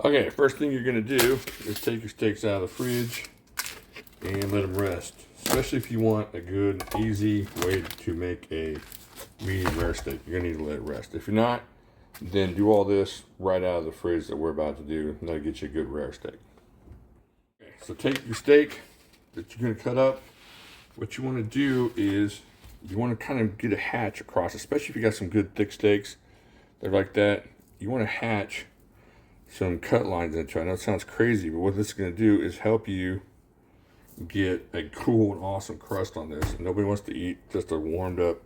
Okay, first thing you're gonna do is take your steaks out of the fridge and let them rest. Especially if you want a good, easy way to make a medium rare steak, you're gonna need to let it rest. If you're not, then do all this right out of the fridge that we're about to do, and that'll get you a good rare steak. Okay, so take your steak that you're gonna cut up. What you wanna do is you wanna kind of get a hatch across, especially if you got some good thick steaks. They're like that. You wanna hatch some cut lines into it. I know it sounds crazy, but what this is going to do is help you get a cool and awesome crust on this. And nobody wants to eat just a warmed up,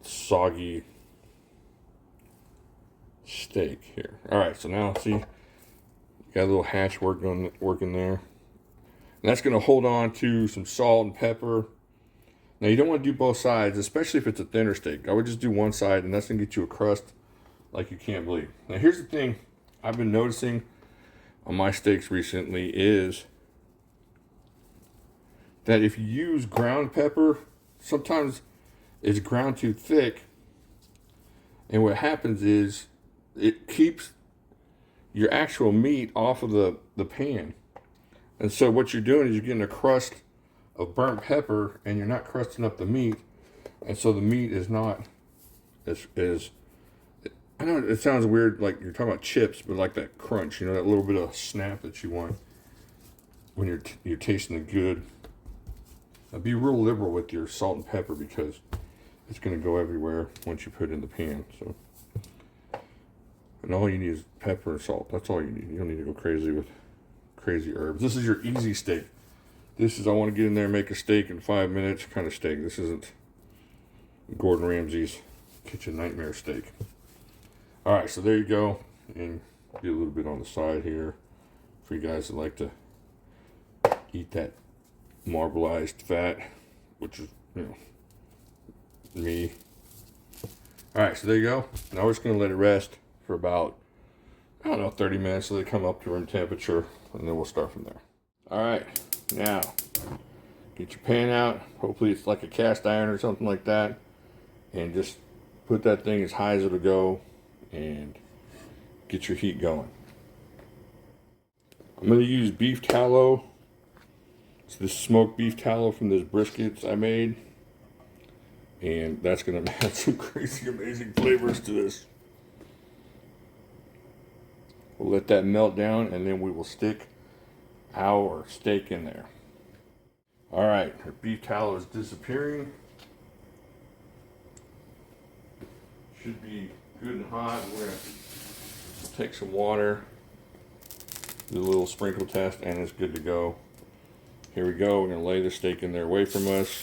soggy steak here. All right, so now see, you got a little hatch working there. And that's going to hold on to some salt and pepper. Now you don't want to do both sides, especially if it's a thinner steak. I would just do one side, and that's going to get you a crust like you can't believe. Now here's the thing I've been noticing on my steaks recently is that if you use ground pepper, sometimes it's ground too thick, and what happens is it keeps your actual meat off of the pan. And so what you're doing is you're getting a crust of burnt pepper, and you're not crusting up the meat, and so the meat is not as I know it sounds weird, like you're talking about chips, but like that crunch, you know, that little bit of snap that you want when you're tasting the good. Now be real liberal with your salt and pepper because it's going to go everywhere once you put it in the pan. So, and all you need is pepper and salt. That's all you need. You don't need to go crazy with crazy herbs. This is your easy steak. This is, I want to get in there and make a steak in 5 minutes kind of steak. This isn't Gordon Ramsay's kitchen nightmare steak. All right, so there you go, and get a little bit on the side here for you guys that like to eat that marbleized fat, which is, you know, me. All right, so there you go. Now we're just gonna let it rest for about, I don't know, 30 minutes so they come up to room temperature, and then we'll start from there. All right, now get your pan out. Hopefully it's like a cast iron or something like that, and just put that thing as high as it'll go and get your heat going. I'm going to use beef tallow. It's this smoked beef tallow from those briskets I made, and that's going to add some crazy amazing flavors to this. We'll let that melt down, and then we will stick our steak in there. All right, our beef tallow is disappearing. Should be good and hot. We're going to take some water, do a little sprinkle test, and it's good to go. Here we go. We're going to lay the steak in there away from us,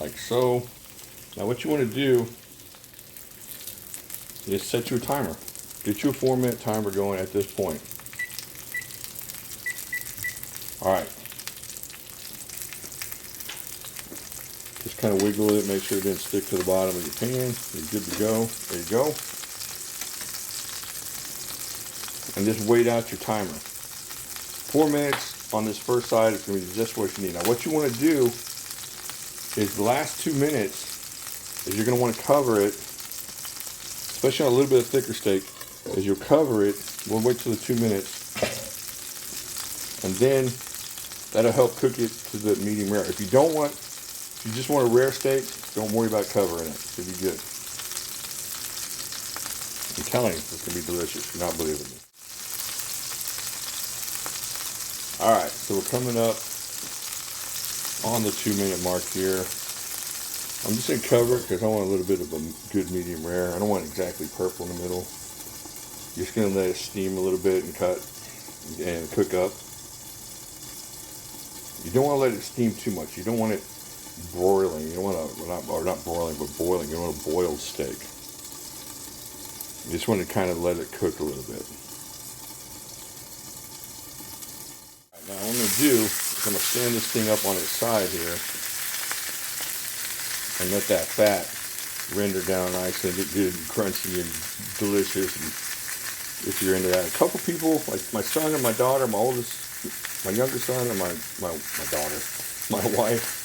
like so. Now what you want to do is set your timer. Get you a 4-minute timer going at this point. All right. Just kind of wiggle it, make sure it didn't stick to the bottom of your pan. You're good to go. There you go. And just wait out your timer. 4 minutes on this first side is going to be just what you need. Now what you want to do is the last 2 minutes is you're going to want to cover it, especially on a little bit of thicker steak, is you'll cover it. We'll wait till the 2 minutes. And then that'll help cook it to the medium rare. If you just want a rare steak, don't worry about covering it. It'll be good. I'm telling you, it's going to be delicious. You're not believing me. Alright, so we're coming up on the 2-minute mark here. I'm just going to cover it because I want a little bit of a good medium rare. I don't want exactly purple in the middle. You're just going to let it steam a little bit and cut and cook up. You don't want to let it steam too much. You don't want it broiling. You don't want to, not broiling, but boiling. You don't want a boiled steak. You just want to kind of let it cook a little bit. Now what I'm going to do is I'm going to stand this thing up on its side here and let that fat render down nice and get good and crunchy and delicious. And if you're into that, a couple people, like my son and my daughter, my younger son and my daughter, my wife,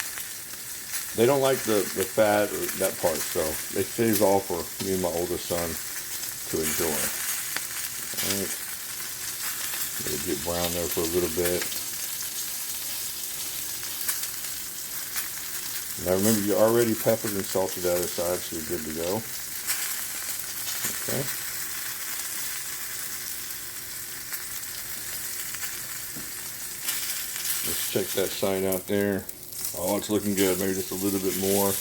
they don't like the fat or that part, so they save all for me and my oldest son to enjoy. think. Let it get brown there for a little bit. Now remember, you already peppered and salted the other side, so you're good to go. Okay. Let's check that side out there. Oh, it's looking good. Maybe just a little bit more.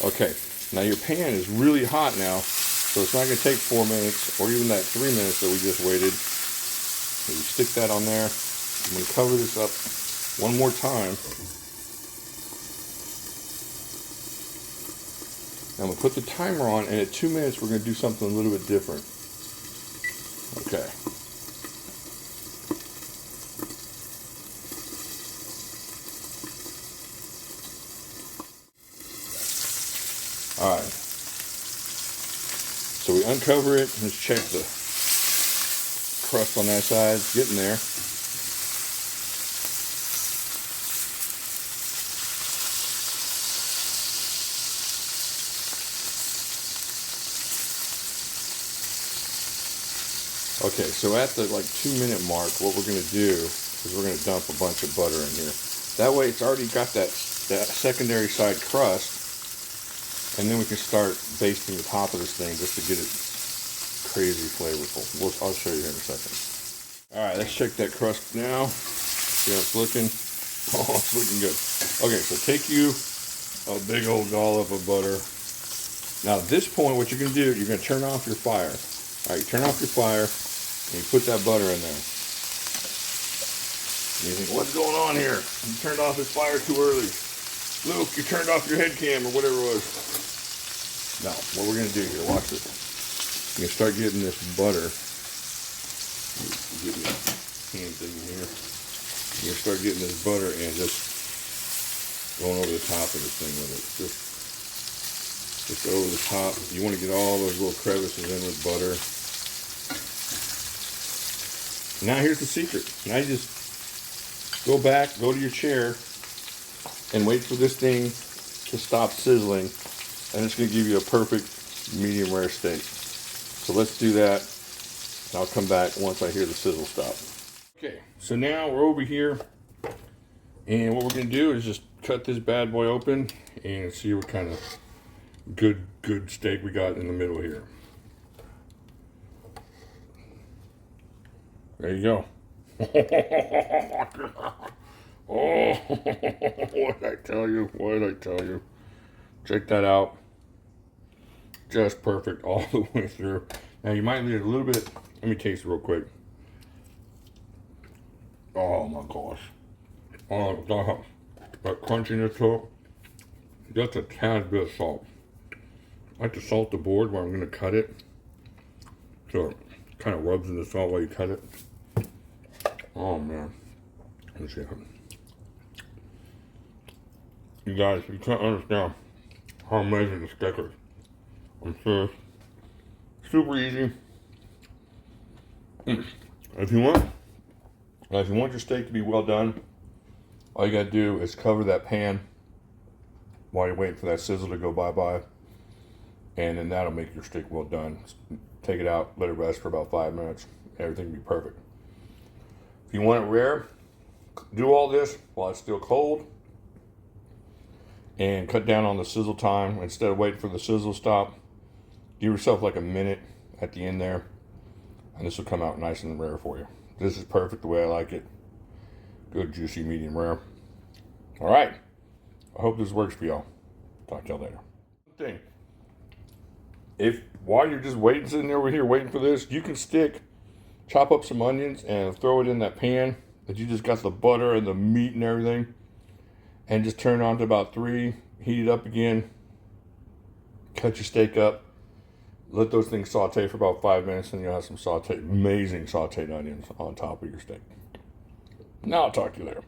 Okay, now your pan is really hot now, so it's not going to take 4 minutes or even that 3 minutes that we just waited. So you stick that on there. I'm going to cover this up one more time. Now I'm going to put the timer on, and at 2 minutes we're going to do something a little bit different. Okay. Alright, so we uncover it, let's check the crust on that side, it's getting there. Okay, so at the 2 minute mark, what we're going to do is we're going to dump a bunch of butter in here. That way it's already got that secondary side crust. And then we can start basting the top of this thing just to get it crazy flavorful. I'll show you here in a second. Alright, let's check that crust now. See how it's looking. Oh, it's looking good. Okay, so take you a big old dollop of butter. Now at this point, what you're going to do, you're going to turn off your fire. Alright, turn off your fire and you put that butter in there. And you think, what's going on here? You turned off his fire too early. Luke, you turned off your head cam or whatever it was. Now, what we're going to do here, watch this. You're going to start getting this butter. Get my hand thing here. You're going to start getting this butter and just going over the top of this thing with it. Just over the top. You want to get all those little crevices in with butter. Now here's the secret. Now you just go back, go to your chair, and wait for this thing to stop sizzling, and it's going to give you a perfect medium rare steak. So let's do that, and I'll come back once I hear the sizzle stop. Okay, so now we're over here, and what we're going to do is just cut this bad boy open and see what kind of good steak we got in the middle here. There you go. Oh, what did I tell you? What did I tell you? Check that out. Just perfect all the way through. Now you might need a little bit. Let me taste it real quick. Oh my gosh. Oh god. That crunchiness to it. Just a tad bit of salt. I like to salt the board where I'm going to cut it. So it kind of rubs in the salt while you cut it. Oh man. Let's see. You guys, you can't understand how amazing this steak is. I'm serious. Super easy. If you want your steak to be well done, all you gotta do is cover that pan while you're waiting for that sizzle to go bye-bye, and then that'll make your steak well done. Take it out, let it rest for about 5 minutes. Everything will be perfect. If you want it rare, do all this while it's still cold, and cut down on the sizzle time. Instead of waiting for the sizzle to stop, give yourself like a minute at the end there, and this will come out nice and rare for you. This is perfect the way I like it. Good, juicy, medium rare. All right. I hope this works for y'all. Talk to y'all later. Thing. If while you're just sitting over here waiting for this, you can chop up some onions and throw it in that pan that you just got the butter and the meat and everything, and just turn it on to about 3, heat it up again, cut your steak up, let those things saute for about 5 minutes, and you'll have some amazing sauteed onions on top of your steak. Now I'll talk to you later.